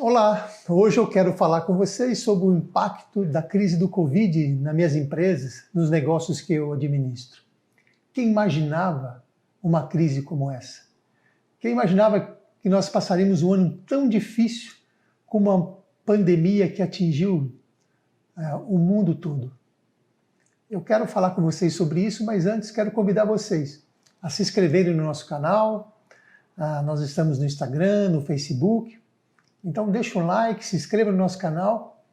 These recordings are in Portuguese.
Olá, hoje eu quero falar com vocês sobre o impacto da crise do Covid nas minhas empresas, nos negócios que eu administro. Quem imaginava uma crise como essa? Quem imaginava que nós passaríamos um ano tão difícil com uma pandemia que atingiu o mundo todo? Eu quero falar com vocês sobre isso, mas antes quero convidar vocês a se inscreverem no nosso canal. Nós estamos no Instagram, no Facebook. Então deixa um like, se inscreva no nosso canal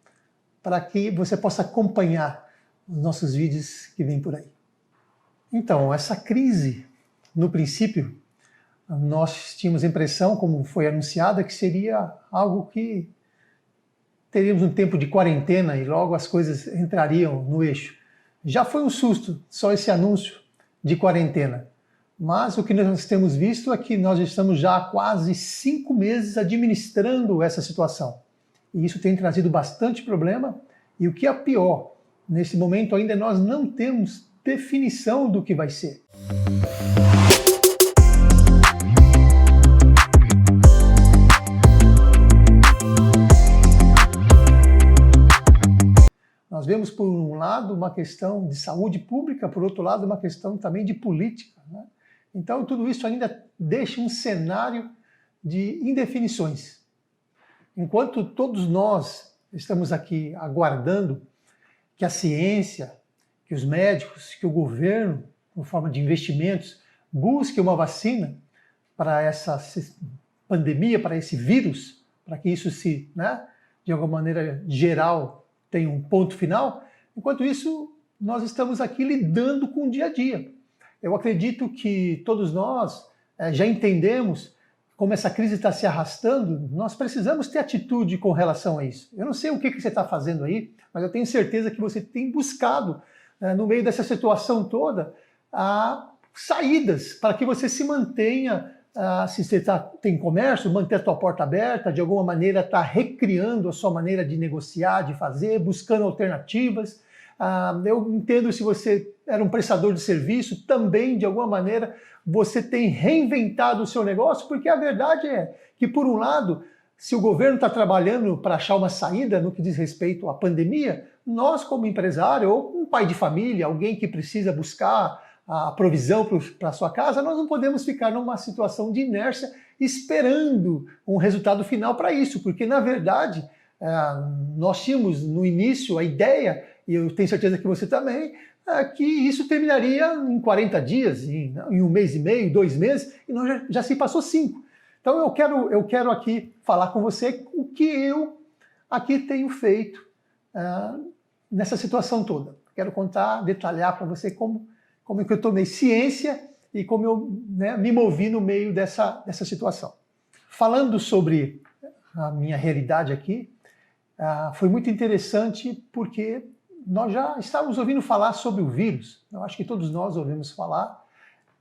para que você possa acompanhar os nossos vídeos que vêm por aí. Então, essa crise, no princípio, nós tínhamos a impressão, como foi anunciada, que seria algo que teríamos um tempo de quarentena e logo as coisas entrariam no eixo. Já foi um susto só esse anúncio de quarentena. Mas o que nós temos visto é que nós estamos já há quase 5 meses administrando essa situação. E isso tem trazido bastante problema. E o que é pior, nesse momento ainda nós não temos definição do que vai ser. Nós vemos, por um lado, uma questão de saúde pública, por outro lado, uma questão também de política, né? Então, tudo isso ainda deixa um cenário de indefinições. Enquanto todos nós estamos aqui aguardando que a ciência, que os médicos, que o governo, por forma de investimentos, busque uma vacina para essa pandemia, para esse vírus, para que isso de alguma maneira geral, tenha um ponto final, enquanto isso, nós estamos aqui lidando com o dia a dia. Eu acredito que todos nós já entendemos como essa crise está se arrastando. Nós precisamos ter atitude com relação a isso. Eu não sei o que você está fazendo aí, mas eu tenho certeza que você tem buscado, no meio dessa situação toda, saídas para que você se mantenha, se você tem comércio, manter a tua porta aberta, de alguma maneira está recriando a sua maneira de negociar, de fazer, buscando alternativas. Eu entendo, se você era um prestador de serviço, também, de alguma maneira, você tem reinventado o seu negócio, porque a verdade é que, por um lado, se o governo está trabalhando para achar uma saída no que diz respeito à pandemia, nós, como empresário, ou um pai de família, alguém que precisa buscar a provisão para a sua casa, nós não podemos ficar numa situação de inércia esperando um resultado final para isso, porque, na verdade, nós tínhamos no início a ideia, e eu tenho certeza que você também, que isso terminaria em 40 dias, em 1 mês e meio, 2 meses, e nós já se passou 5. Então eu quero aqui falar com você o que eu aqui tenho feito nessa situação toda. Quero detalhar para você como que eu tomei ciência e como eu me movi no meio dessa situação. Falando sobre a minha realidade aqui, foi muito interessante porque nós já estávamos ouvindo falar sobre o vírus. Eu acho que todos nós ouvimos falar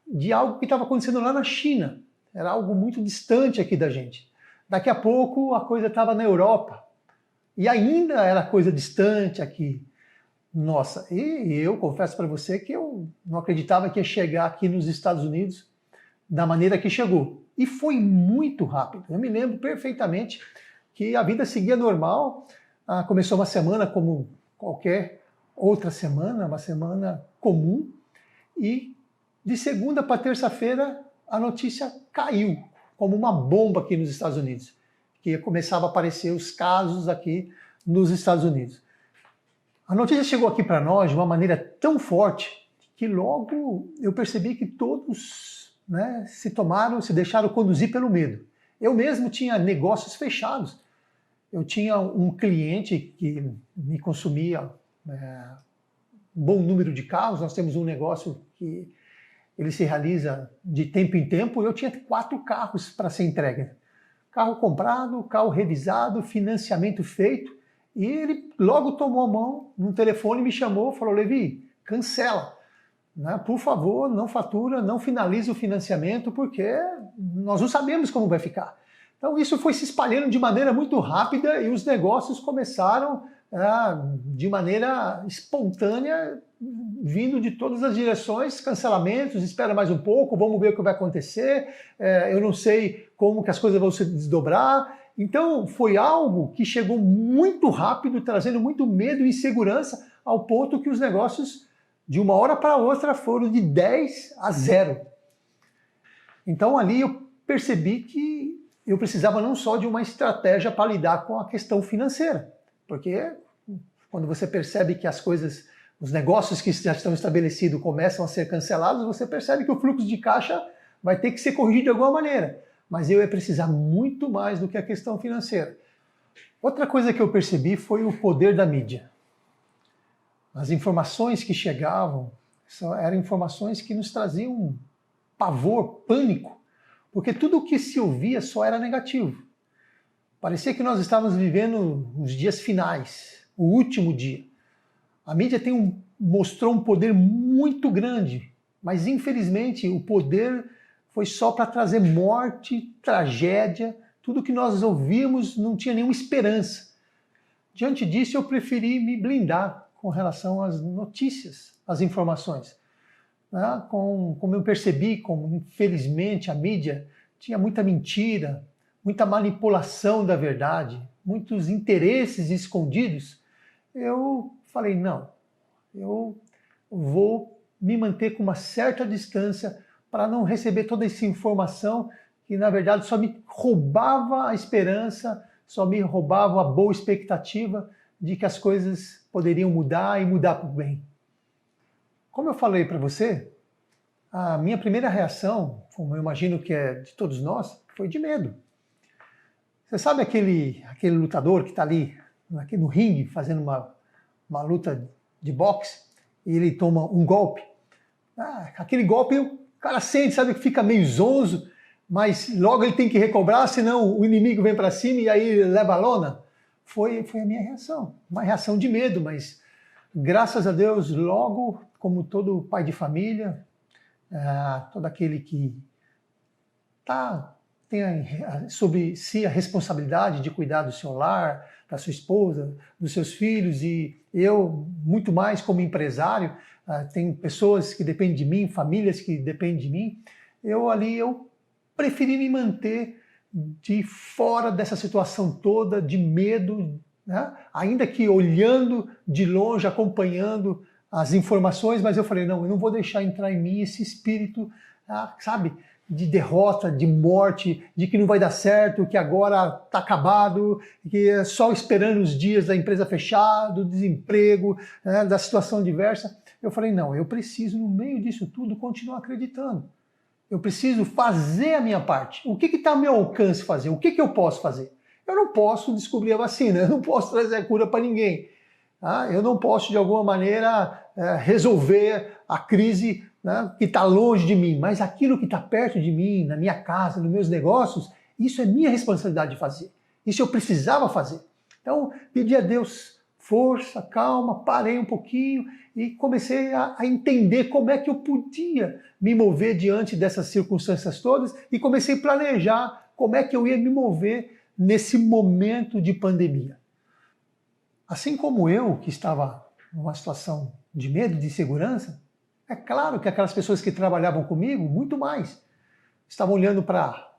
de algo que estava acontecendo lá na China. Era algo muito distante aqui da gente. Daqui a pouco a coisa estava na Europa. E ainda era coisa distante aqui. Nossa, e eu confesso para você que eu não acreditava que ia chegar aqui nos Estados Unidos da maneira que chegou. E foi muito rápido. Eu me lembro perfeitamente que a vida seguia normal. Começou uma semana como qualquer outra semana, uma semana comum, e de segunda para terça-feira a notícia caiu como uma bomba aqui nos Estados Unidos, que começava a aparecer os casos aqui nos Estados Unidos. A notícia chegou aqui para nós de uma maneira tão forte que logo eu percebi que todos se deixaram conduzir pelo medo. Eu mesmo tinha negócios fechados. Eu tinha um cliente que me consumia um bom número de carros. Nós temos um negócio que ele se realiza de tempo em tempo. Eu tinha 4 carros para ser entregue. Carro comprado, carro revisado, financiamento feito. E ele logo tomou a mão no telefone, me chamou, falou: Levi, cancela. Por favor, não fatura, não finalize o financiamento, porque nós não sabemos como vai ficar. Então isso foi se espalhando de maneira muito rápida e os negócios começaram de maneira espontânea, vindo de todas as direções, cancelamentos, espera mais um pouco, vamos ver o que vai acontecer, eu não sei como que as coisas vão se desdobrar, Então, foi algo que chegou muito rápido, trazendo muito medo e insegurança, ao ponto que os negócios, de uma hora para outra, foram de 10 a 0. Então, ali eu percebi que eu precisava não só de uma estratégia para lidar com a questão financeira, porque quando você percebe que as coisas, os negócios que já estão estabelecidos começam a ser cancelados, você percebe que o fluxo de caixa vai ter que ser corrigido de alguma maneira. Mas eu ia precisar muito mais do que a questão financeira. Outra coisa que eu percebi foi o poder da mídia. As informações que chegavam eram informações que nos traziam pavor, pânico, porque tudo o que se ouvia só era negativo. Parecia que nós estávamos vivendo os dias finais, o último dia. A mídia mostrou um poder muito grande, mas infelizmente o poder foi só para trazer morte, tragédia, tudo que nós ouvíamos não tinha nenhuma esperança. Diante disso, eu preferi me blindar com relação às notícias, às informações. Como eu percebi, como infelizmente a mídia tinha muita mentira, muita manipulação da verdade, muitos interesses escondidos, eu falei, não, eu vou me manter com uma certa distância para não receber toda essa informação que, na verdade, só me roubava a esperança, só me roubava a boa expectativa de que as coisas poderiam mudar e mudar para o bem. Como eu falei para você, a minha primeira reação, como eu imagino que é de todos nós, foi de medo. Você sabe aquele lutador que está ali no ringue fazendo uma luta de boxe e ele toma um golpe? Aquele golpe o cara sente, sabe, que fica meio zonzo, mas logo ele tem que recobrar, senão o inimigo vem para cima e aí leva a lona. Foi a minha reação, uma reação de medo, mas graças a Deus, logo, como todo pai de família, todo aquele que tem sobre si a responsabilidade de cuidar do seu lar, da sua esposa, dos seus filhos, e eu, muito mais como empresário, tem pessoas que dependem de mim, famílias que dependem de mim, eu preferi me manter de fora dessa situação toda, de medo, né? Ainda que olhando de longe, acompanhando as informações, mas eu falei, não, eu não vou deixar entrar em mim esse espírito, sabe, de derrota, de morte, de que não vai dar certo, que agora está acabado, que é só esperando os dias da empresa fechar, do desemprego, né, da situação diversa. Eu falei, não, eu preciso, no meio disso tudo, continuar acreditando. Eu preciso fazer a minha parte. O que está ao meu alcance fazer? O que eu posso fazer? Eu não posso descobrir a vacina, eu não posso trazer a cura para ninguém. Eu não posso, de alguma maneira, resolver a crise, né, que está longe de mim, mas aquilo que está perto de mim, na minha casa, nos meus negócios, isso é minha responsabilidade de fazer. Isso eu precisava fazer. Então, pedi a Deus força, calma, parei um pouquinho e comecei a entender como é que eu podia me mover diante dessas circunstâncias todas e comecei a planejar como é que eu ia me mover nesse momento de pandemia. Assim como eu, que estava numa situação de medo, de insegurança, é claro que aquelas pessoas que trabalhavam comigo, muito mais, estavam olhando para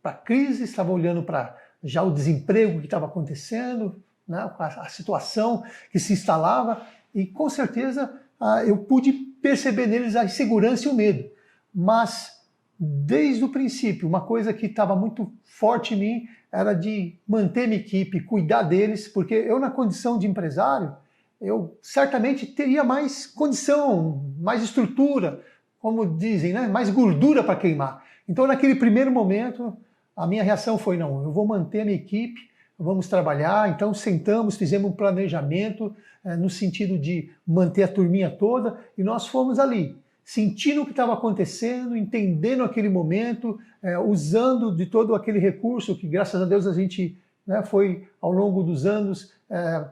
a crise, estavam olhando para já o desemprego que estava acontecendo, né, a situação que se instalava, e com certeza eu pude perceber neles a insegurança e o medo. Mas, desde o princípio, uma coisa que estava muito forte em mim era de manter minha equipe, cuidar deles, porque eu, na condição de empresário, eu certamente teria mais condição, mais estrutura, como dizem, né? Mais gordura para queimar. Então, naquele primeiro momento, a minha reação foi, não, eu vou manter a minha equipe, vamos trabalhar. Então, sentamos, fizemos um planejamento no sentido de manter a turminha toda, e nós fomos ali, sentindo o que estava acontecendo, entendendo aquele momento, usando de todo aquele recurso que, graças a Deus, a gente, né, foi, ao longo dos anos,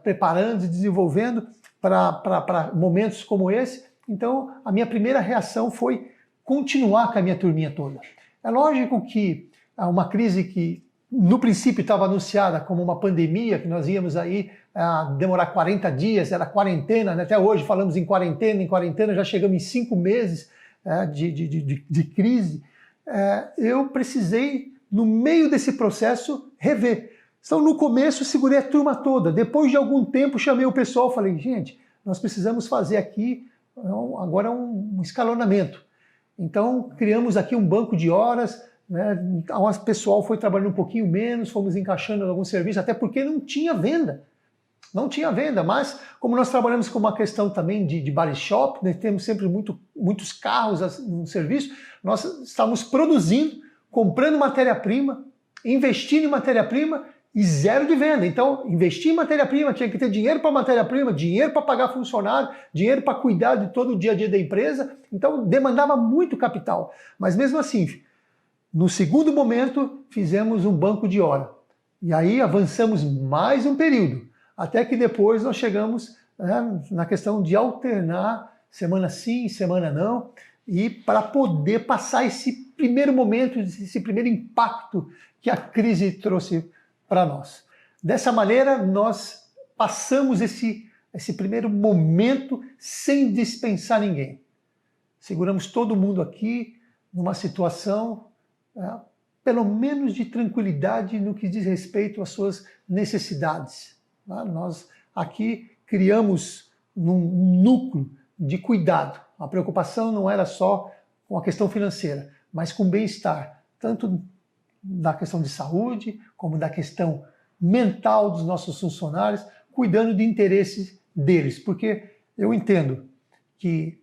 preparando e desenvolvendo para momentos como esse. Então, a minha primeira reação foi continuar com a minha turminha toda. É lógico que uma crise que, no princípio, estava anunciada como uma pandemia, que nós íamos aí demorar 40 dias, era quarentena, né? Até hoje falamos em quarentena, já chegamos em 5 meses de crise. Eu precisei, no meio desse processo, rever. Então, no começo, segurei a turma toda. Depois de algum tempo, chamei o pessoal e falei, gente, nós precisamos fazer aqui agora um escalonamento. Então, criamos aqui um banco de horas, né? O pessoal foi trabalhando um pouquinho menos, fomos encaixando alguns serviços, até porque não tinha venda. Não tinha venda, mas como nós trabalhamos com uma questão também de body shop, né, temos sempre muitos carros no serviço, nós estávamos produzindo, comprando matéria-prima, investindo em matéria-prima e zero de venda. Então, investir em matéria-prima, tinha que ter dinheiro para matéria-prima, dinheiro para pagar funcionário, dinheiro para cuidar de todo o dia a dia da empresa. Então, demandava muito capital. Mas mesmo assim, no segundo momento, fizemos um banco de hora. E aí avançamos mais um período. Até que depois nós chegamos, né, na questão de alternar semana sim, semana não, e para poder passar esse primeiro momento, esse primeiro impacto que a crise trouxe para nós. Dessa maneira, nós passamos esse primeiro momento sem dispensar ninguém. Seguramos todo mundo aqui numa situação, pelo menos de tranquilidade no que diz respeito às suas necessidades. Nós aqui criamos um núcleo de cuidado. A preocupação não era só com a questão financeira, mas com o bem-estar, tanto da questão de saúde, como da questão mental dos nossos funcionários, cuidando de interesses deles. Porque eu entendo que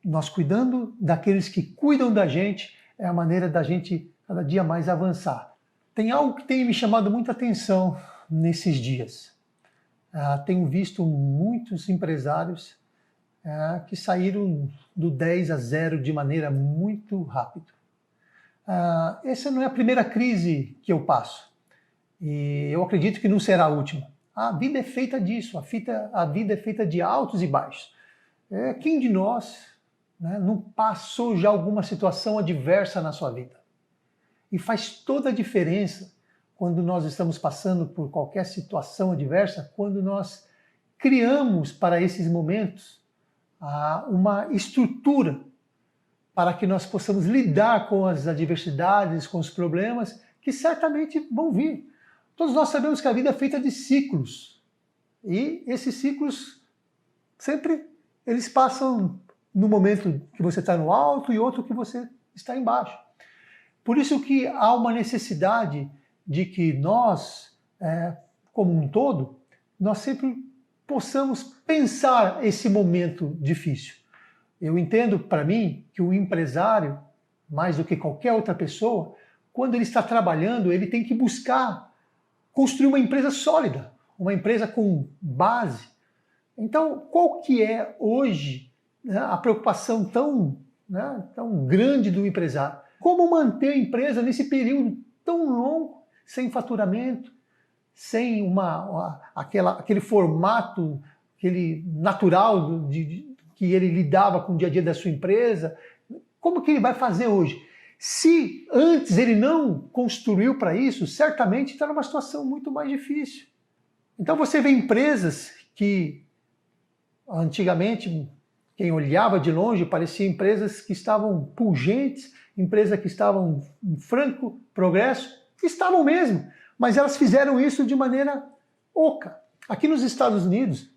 nós cuidando daqueles que cuidam da gente é a maneira da gente cada dia mais avançar. Tem algo que tem me chamado muita atenção nesses dias. Tenho visto muitos empresários que saíram do 10 a 0 de maneira muito rápida. Essa não é a primeira crise que eu passo. E eu acredito que não será a última. A vida é feita disso, a vida é feita de altos e baixos. Quem de nós, né, não passou já alguma situação adversa na sua vida? E faz toda a diferença quando nós estamos passando por qualquer situação adversa, quando nós criamos para esses momentos uma estrutura para que nós possamos lidar com as adversidades, com os problemas que certamente vão vir. Todos nós sabemos que a vida é feita de ciclos. E esses ciclos sempre eles passam no momento que você está no alto e outro que você está embaixo. Por isso que há uma necessidade de que nós, como um todo, nós sempre possamos pensar esse momento difícil. Eu entendo, para mim, que o empresário, mais do que qualquer outra pessoa, quando ele está trabalhando, ele tem que buscar construir uma empresa sólida, uma empresa com base. Então, qual que é hoje, né, a preocupação tão grande do empresário? Como manter a empresa nesse período tão longo, sem faturamento, sem aquele formato natural que ele lidava com o dia a dia da sua empresa? Como que ele vai fazer hoje? Se antes ele não construiu para isso, certamente está numa situação muito mais difícil. Então você vê empresas que antigamente quem olhava de longe parecia empresas que estavam pungentes, empresas que estavam em franco progresso, estavam mesmo, mas elas fizeram isso de maneira oca. Aqui nos Estados Unidos,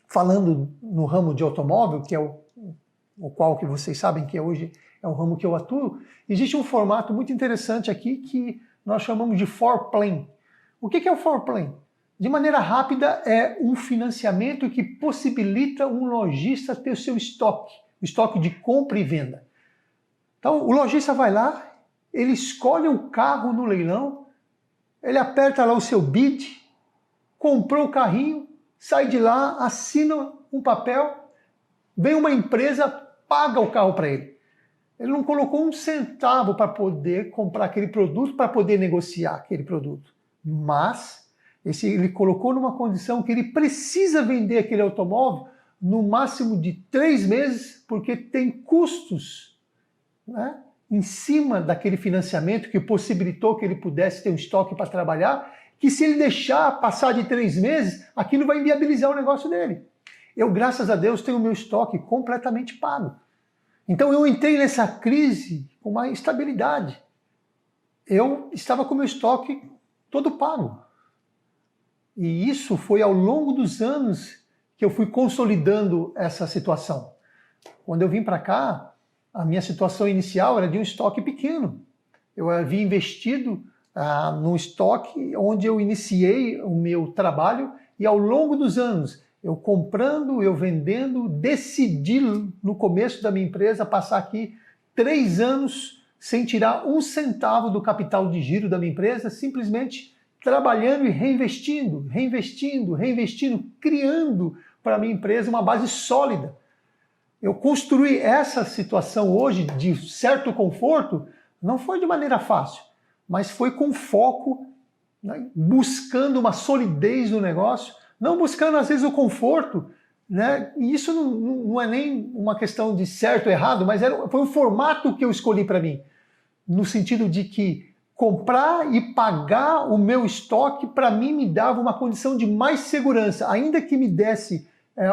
falando no ramo de automóvel, que é o qual que vocês sabem que hoje é o ramo que eu atuo, existe um formato muito interessante aqui que nós chamamos de floor plan. O que é o floor plan? De maneira rápida, é um financiamento que possibilita um lojista ter o seu estoque, o estoque de compra e venda. Então, o lojista vai lá, ele escolhe o carro no leilão, ele aperta lá o seu bid, comprou o carrinho, sai de lá, assina um papel, vem uma empresa, paga o carro para ele. Ele não colocou um centavo para poder comprar aquele produto, para poder negociar aquele produto. Mas ele colocou numa condição que ele precisa vender aquele automóvel no máximo de 3 meses, porque tem custos, né, em cima daquele financiamento que possibilitou que ele pudesse ter um estoque para trabalhar, que se ele deixar passar de 3 meses, aquilo vai inviabilizar o negócio dele. Eu, graças a Deus, tenho o meu estoque completamente pago. Então eu entrei nessa crise com uma estabilidade. Eu estava com o meu estoque todo pago. E isso foi ao longo dos anos que eu fui consolidando essa situação. Quando eu vim para cá, a minha situação inicial era de um estoque pequeno. Eu havia investido num estoque onde eu iniciei o meu trabalho e ao longo dos anos, eu comprando, eu vendendo, decidi no começo da minha empresa passar aqui 3 anos sem tirar um centavo do capital de giro da minha empresa, simplesmente trabalhando e reinvestindo, reinvestindo, reinvestindo, criando para a minha empresa uma base sólida. Eu construí essa situação hoje de certo conforto, não foi de maneira fácil, mas foi com foco, né, buscando uma solidez no negócio, não buscando às vezes o conforto, né? E isso não é nem uma questão de certo ou errado, mas foi um formato que eu escolhi para mim, no sentido de que comprar e pagar o meu estoque, para mim, me dava uma condição de mais segurança, ainda que me desse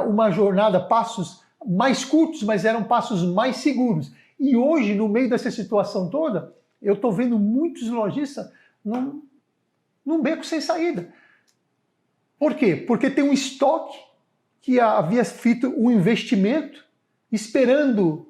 uma jornada, passos mais curtos, mas eram passos mais seguros. E hoje, no meio dessa situação toda, eu estou vendo muitos lojistas num beco sem saída. Por quê? Porque tem um estoque que havia feito um investimento, esperando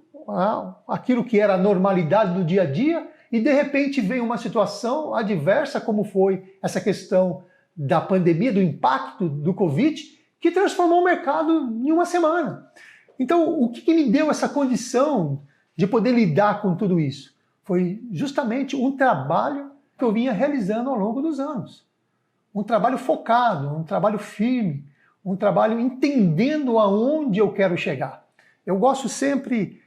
aquilo que era a normalidade do dia a dia, e de repente vem uma situação adversa, como foi essa questão da pandemia, do impacto do Covid, que transformou o mercado em uma semana. Então, o que me deu essa condição de poder lidar com tudo isso? Foi justamente um trabalho que eu vinha realizando ao longo dos anos. Um trabalho focado, um trabalho firme, um trabalho entendendo aonde eu quero chegar. Eu gosto sempre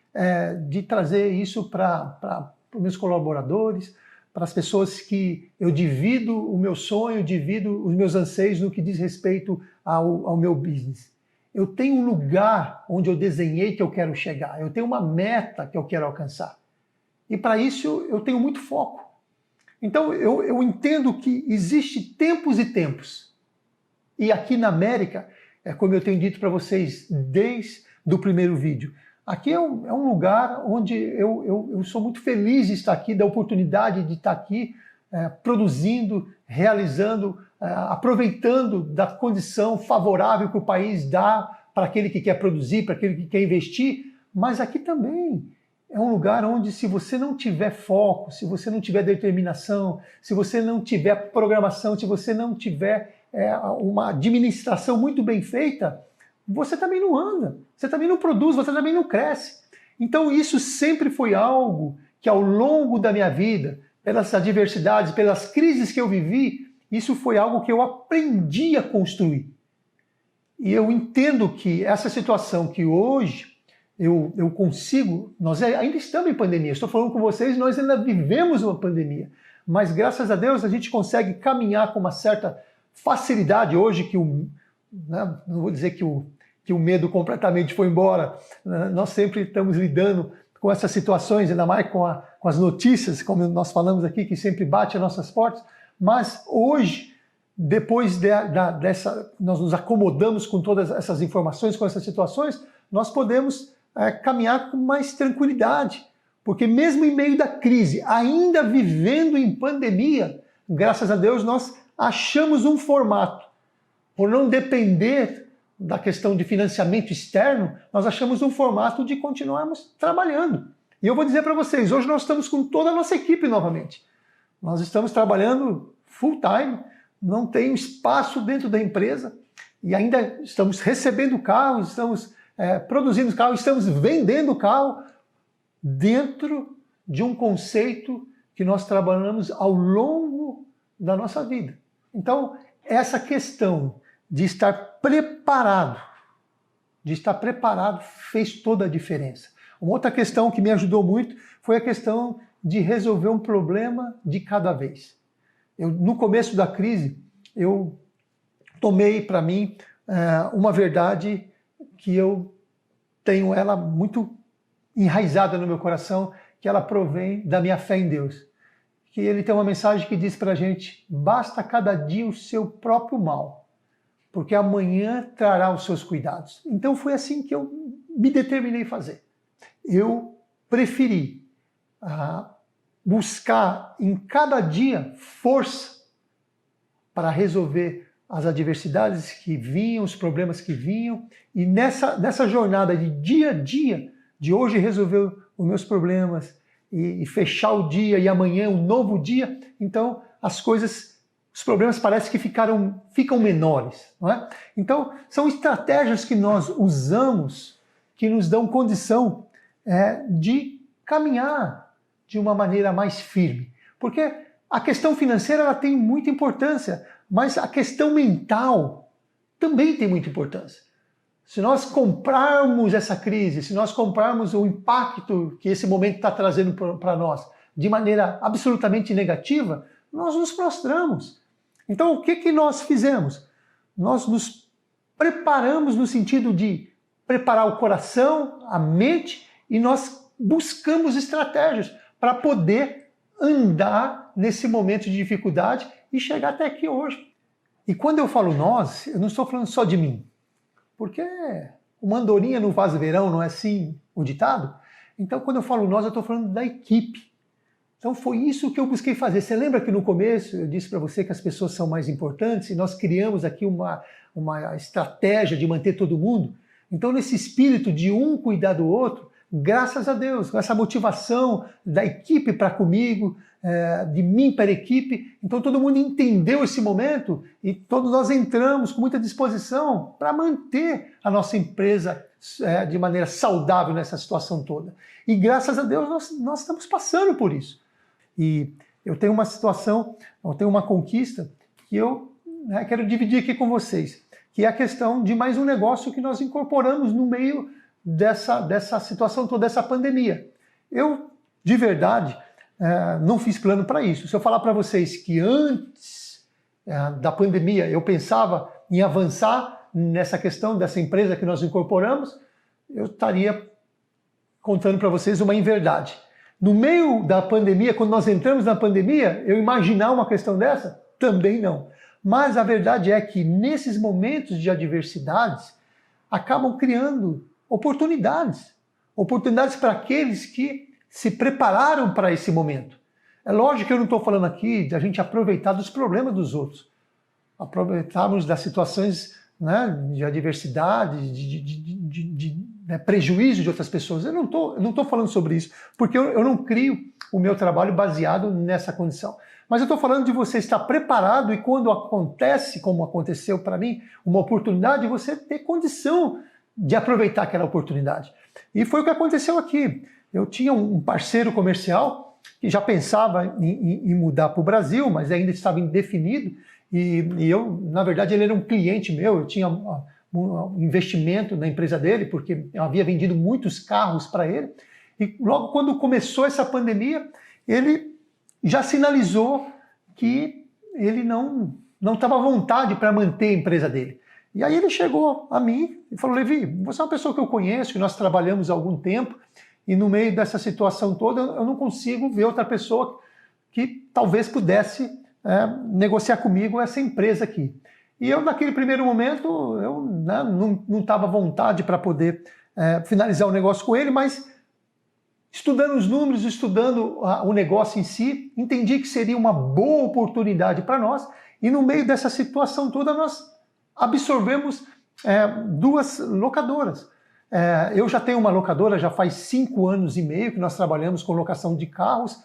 de trazer isso para os meus colaboradores, para as pessoas que eu divido o meu sonho, divido os meus anseios no que diz respeito ao meu business. Eu tenho um lugar onde eu desenhei que eu quero chegar, eu tenho uma meta que eu quero alcançar. E para isso eu tenho muito foco. Então eu entendo que existe tempos e tempos. E aqui na América, como eu tenho dito para vocês desde o primeiro vídeo, aqui é um lugar onde eu sou muito feliz de estar aqui, da oportunidade de estar aqui produzindo, realizando, aproveitando da condição favorável que o país dá para aquele que quer produzir, para aquele que quer investir, mas aqui também é um lugar onde, se você não tiver foco, se você não tiver determinação, se você não tiver programação, se você não tiver uma administração muito bem feita, você também não anda, você também não produz, você também não cresce. Então isso sempre foi algo que ao longo da minha vida, pelas adversidades, pelas crises que eu vivi, isso foi algo que eu aprendi a construir. E eu entendo que essa situação que hoje eu consigo, nós ainda estamos em pandemia, estou falando com vocês, nós ainda vivemos uma pandemia, mas graças a Deus a gente consegue caminhar com uma certa facilidade hoje, que não vou dizer que o medo completamente foi embora, nós sempre estamos lidando com essas situações, ainda mais com as notícias, como nós falamos aqui, que sempre bate às nossas portas, mas hoje, depois nós nos acomodamos com todas essas informações, com essas situações, nós podemos caminhar com mais tranquilidade, porque mesmo em meio da crise, ainda vivendo em pandemia, graças a Deus nós achamos um formato, por não depender da questão de financiamento externo, nós achamos um formato de continuarmos trabalhando. E eu vou dizer para vocês, hoje nós estamos com toda a nossa equipe novamente. Nós estamos trabalhando full time, não tem espaço dentro da empresa e ainda estamos recebendo carros, estamos produzindo carro, estamos vendendo carro dentro de um conceito que nós trabalhamos ao longo da nossa vida. Então, essa questão de estar preparado fez toda a diferença. Uma outra questão que me ajudou muito foi a questão de resolver um problema de cada vez. No começo da crise, eu tomei para mim uma verdade que eu tenho ela muito enraizada no meu coração, que ela provém da minha fé em Deus. Que ele tem uma mensagem que diz para a gente: basta cada dia o seu próprio mal, porque amanhã trará os seus cuidados. Então foi assim que eu me determinei a fazer. Eu preferi buscar em cada dia força para resolver as adversidades que vinham, os problemas que vinham, e nessa jornada de dia a dia, de hoje resolver os meus problemas e fechar o dia e amanhã um novo dia, então os problemas parece que ficam menores, não é? Então, são estratégias que nós usamos que nos dão condição de caminhar de uma maneira mais firme. Porque a questão financeira ela tem muita importância, mas a questão mental também tem muita importância. Se nós comprarmos essa crise, se nós comprarmos o impacto que esse momento está trazendo para nós de maneira absolutamente negativa, nós nos prostramos. Então, o que nós fizemos? Nós nos preparamos no sentido de preparar o coração, a mente, e nós buscamos estratégias para poder andar nesse momento de dificuldade e chegar até aqui hoje. E quando eu falo nós, eu não estou falando só de mim, porque uma andorinha não faz verão, não é assim o ditado? Então, quando eu falo nós, eu estou falando da equipe. Então, foi isso que eu busquei fazer. Você lembra que no começo eu disse para você que as pessoas são mais importantes e nós criamos aqui uma estratégia de manter todo mundo? Então, nesse espírito de um cuidar do outro, graças a Deus, com essa motivação da equipe para comigo, de mim para a equipe, então todo mundo entendeu esse momento e todos nós entramos com muita disposição para manter a nossa empresa de maneira saudável nessa situação toda. E graças a Deus nós estamos passando por isso. E eu tenho uma situação, eu tenho uma conquista que eu quero dividir aqui com vocês, que é a questão de mais um negócio que nós incorporamos no meio dessa situação toda, dessa pandemia. Eu, de verdade, não fiz plano para isso. Se eu falar para vocês que antes da pandemia eu pensava em avançar nessa questão dessa empresa que nós incorporamos, eu estaria contando para vocês uma inverdade. No meio da pandemia, quando nós entramos na pandemia, eu imaginar uma questão dessa? Também não. Mas a verdade é que nesses momentos de adversidades acabam criando oportunidades para aqueles que se prepararam para esse momento. É lógico que eu não estou falando aqui de a gente aproveitar dos problemas dos outros, aproveitarmos das situações de adversidade, de prejuízo de outras pessoas. Eu não estou falando sobre isso, porque eu não crio o meu trabalho baseado nessa condição. Mas eu estou falando de você estar preparado e quando acontece, como aconteceu para mim, uma oportunidade, você ter condição de aproveitar aquela oportunidade. E foi o que aconteceu aqui. Eu tinha um parceiro comercial que já pensava em mudar para o Brasil, mas ainda estava indefinido. E eu, na verdade, ele era um cliente meu, eu tinha um investimento na empresa dele, porque eu havia vendido muitos carros para ele. E logo quando começou essa pandemia, ele já sinalizou que ele não estava à vontade para manter a empresa dele. E aí ele chegou a mim e falou: Levi, você é uma pessoa que eu conheço, que nós trabalhamos há algum tempo, e no meio dessa situação toda eu não consigo ver outra pessoa que talvez pudesse negociar comigo essa empresa aqui. E eu, naquele primeiro momento, eu não estava à vontade para poder finalizar o negócio com ele, mas estudando os números, estudando o negócio em si, entendi que seria uma boa oportunidade para nós, e no meio dessa situação toda nós absorvemos 2 locadoras. Eu já tenho uma locadora, já faz 5 anos e meio que nós trabalhamos com locação de carros,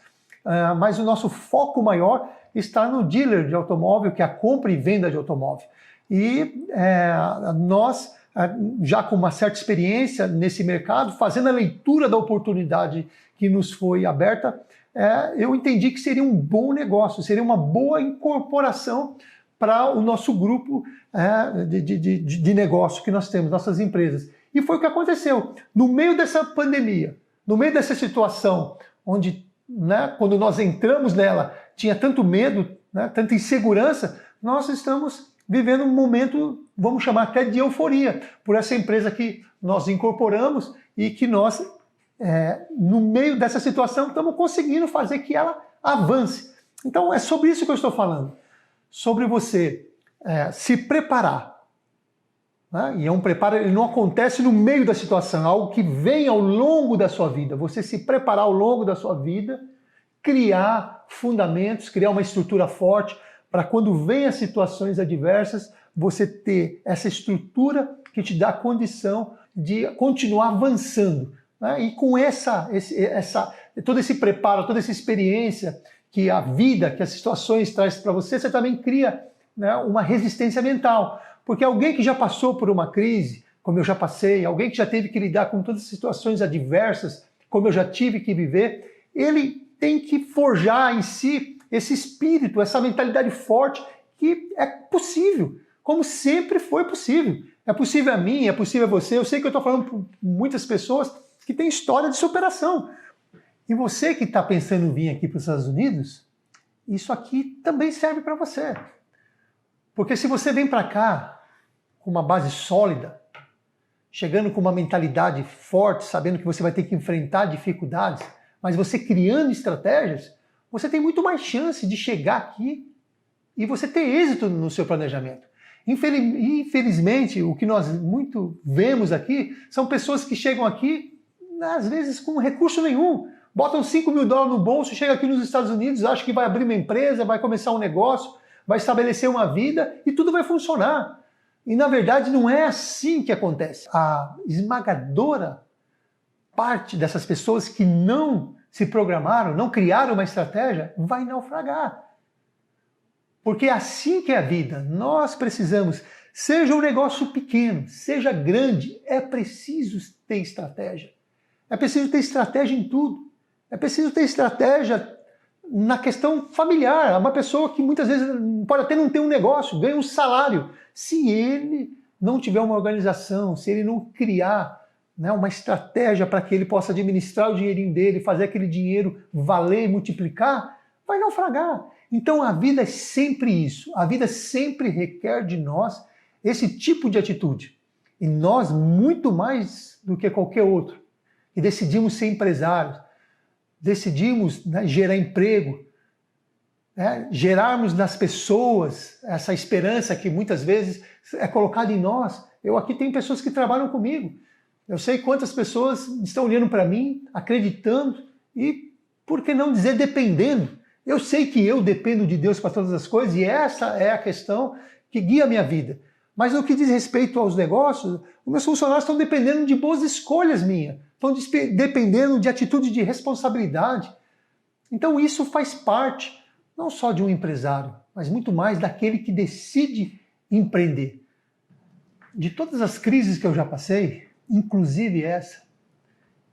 mas o nosso foco maior está no dealer de automóvel, que é a compra e venda de automóvel. E nós, já com uma certa experiência nesse mercado, fazendo a leitura da oportunidade que nos foi aberta, eu entendi que seria um bom negócio, seria uma boa incorporação para o nosso grupo de negócio que nós temos, nossas empresas. E foi o que aconteceu. No meio dessa pandemia, no meio dessa situação, onde, quando nós entramos nela, tinha tanto medo, tanta insegurança, nós estamos vivendo um momento, vamos chamar até de euforia, por essa empresa que nós incorporamos e que nós, no meio dessa situação, estamos conseguindo fazer que ela avance. Então é sobre isso que eu estou falando, sobre você se preparar. E é um preparo, ele não acontece no meio da situação, é algo que vem ao longo da sua vida. Você se preparar ao longo da sua vida, criar fundamentos, criar uma estrutura forte para quando vem as situações adversas, você ter essa estrutura que te dá a condição de continuar avançando. Né? E com todo esse preparo, toda essa experiência que a vida, que as situações traz para você, você também cria, né, uma resistência mental. Porque alguém que já passou por uma crise, como eu já passei, alguém que já teve que lidar com todas as situações adversas, como eu já tive que viver, ele tem que forjar em si esse espírito, essa mentalidade forte, que é possível, como sempre foi possível. É possível a mim, é possível a você. Eu sei que eu estou falando para muitas pessoas que têm história de superação. E você que está pensando em vir aqui para os Estados Unidos, isso aqui também serve para você. Porque se você vem para cá com uma base sólida, chegando com uma mentalidade forte, sabendo que você vai ter que enfrentar dificuldades, mas você criando estratégias, você tem muito mais chance de chegar aqui e você ter êxito no seu planejamento. Infelizmente, o que nós muito vemos aqui são pessoas que chegam aqui, às vezes, com recurso nenhum. Botam $5 mil no bolso, chega aqui nos Estados Unidos, acha que vai abrir uma empresa, vai começar um negócio, vai estabelecer uma vida e tudo vai funcionar. E, na verdade, não é assim que acontece. A esmagadora parte dessas pessoas que não se programaram, não criaram uma estratégia, vai naufragar. Porque é assim que é a vida. Nós precisamos, seja um negócio pequeno, seja grande, é preciso ter estratégia. É preciso ter estratégia em tudo. É preciso ter estratégia na questão familiar. Uma pessoa que muitas vezes pode até não ter um negócio, ganha um salário. Se ele não tiver uma organização, se ele não criar, né, uma estratégia para que ele possa administrar o dinheirinho dele, fazer aquele dinheiro valer e multiplicar, vai naufragar. Então a vida é sempre isso. A vida sempre requer de nós esse tipo de atitude. E nós, muito mais do que qualquer outro, que decidimos ser empresários, decidimos, né, gerar emprego, né, gerarmos nas pessoas essa esperança que muitas vezes é colocada em nós. Eu aqui tenho pessoas que trabalham comigo. Eu sei quantas pessoas estão olhando para mim, acreditando e, por que não dizer, dependendo. Eu sei que eu dependo de Deus para todas as coisas e essa é a questão que guia a minha vida. Mas no que diz respeito aos negócios, os meus funcionários estão dependendo de boas escolhas minhas, estão dependendo de atitude de responsabilidade. Então isso faz parte, não só de um empresário, mas muito mais daquele que decide empreender. De todas as crises que eu já passei, inclusive essa,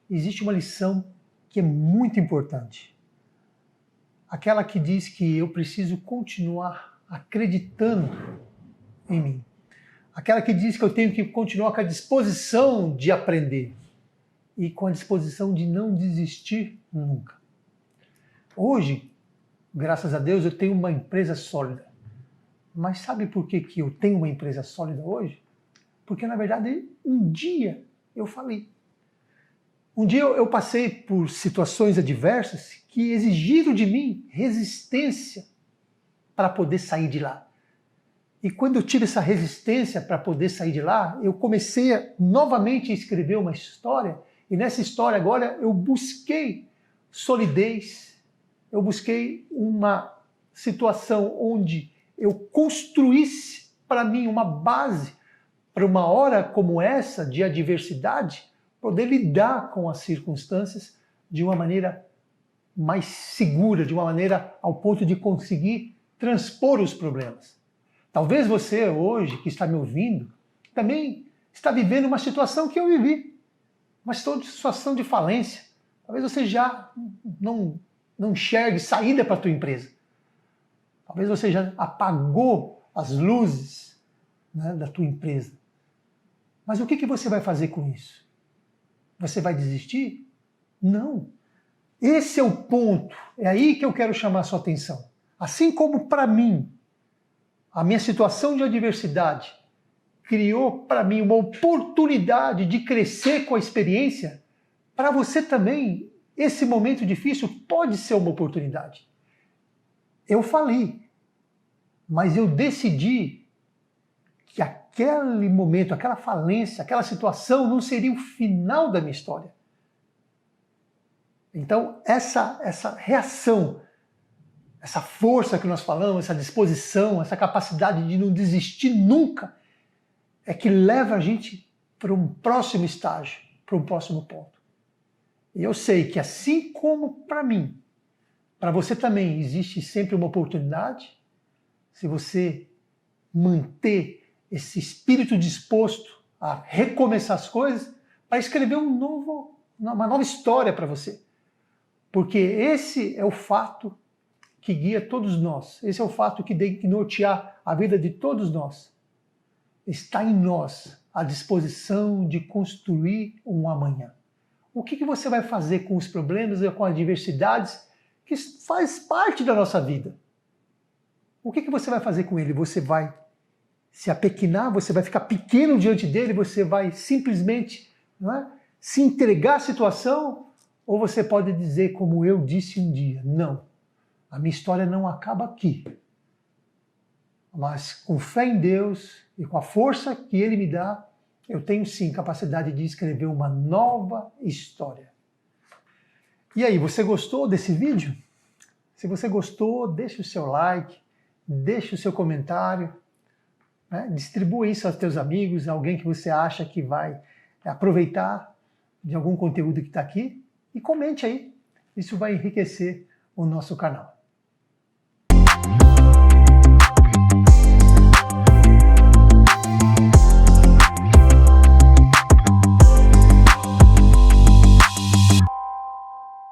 existe uma lição que é muito importante. Aquela que diz que eu preciso continuar acreditando em mim. Aquela que diz que eu tenho que continuar com a disposição de aprender e com a disposição de não desistir nunca. Hoje, graças a Deus, eu tenho uma empresa sólida. Mas sabe por que eu tenho uma empresa sólida hoje? Porque, na verdade, um dia eu falei. Um dia eu passei por situações adversas que exigiram de mim resistência para poder sair de lá. E quando eu tive essa resistência para poder sair de lá, eu comecei novamente a escrever uma história. E nessa história agora eu busquei solidez, eu busquei uma situação onde eu construísse para mim uma base para uma hora como essa de adversidade, poder lidar com as circunstâncias de uma maneira mais segura, de uma maneira ao ponto de conseguir transpor os problemas. Talvez você hoje, que está me ouvindo, também está vivendo uma situação que eu vivi, uma situação de falência. Talvez você já não enxergue saída para a tua empresa. Talvez você já apagou as luzes, né, da tua empresa. Mas o que você vai fazer com isso? Você vai desistir? Não. Esse é o ponto. É aí que eu quero chamar a sua atenção. Assim como para mim, a minha situação de adversidade criou para mim uma oportunidade de crescer com a experiência, para você também, esse momento difícil pode ser uma oportunidade. Eu falei, mas eu decidi que aquele momento, aquela falência, aquela situação não seria o final da minha história. Então, essa reação, essa força que nós falamos, essa disposição, essa capacidade de não desistir nunca, é que leva a gente para um próximo estágio, para um próximo ponto. E eu sei que assim como para mim, para você também existe sempre uma oportunidade, se você manter esse espírito disposto a recomeçar as coisas, para escrever uma nova história para você. Porque esse é o fato que guia todos nós. Esse é o fato que tem que nortear a vida de todos nós. Está em nós a disposição de construir um amanhã. O que você vai fazer com os problemas e com as adversidades que faz parte da nossa vida? O que você vai fazer com ele? Você vai se apequenar, você vai ficar pequeno diante dele, você vai simplesmente, não é, se entregar à situação, ou você pode dizer, como eu disse um dia, não, a minha história não acaba aqui. Mas com fé em Deus e com a força que Ele me dá, eu tenho sim capacidade de escrever uma nova história. E aí, você gostou desse vídeo? Se você gostou, deixe o seu like, deixe o seu comentário, né? Distribua isso aos teus amigos, alguém que você acha que vai aproveitar de algum conteúdo que está aqui, e comente aí. Isso vai enriquecer o nosso canal.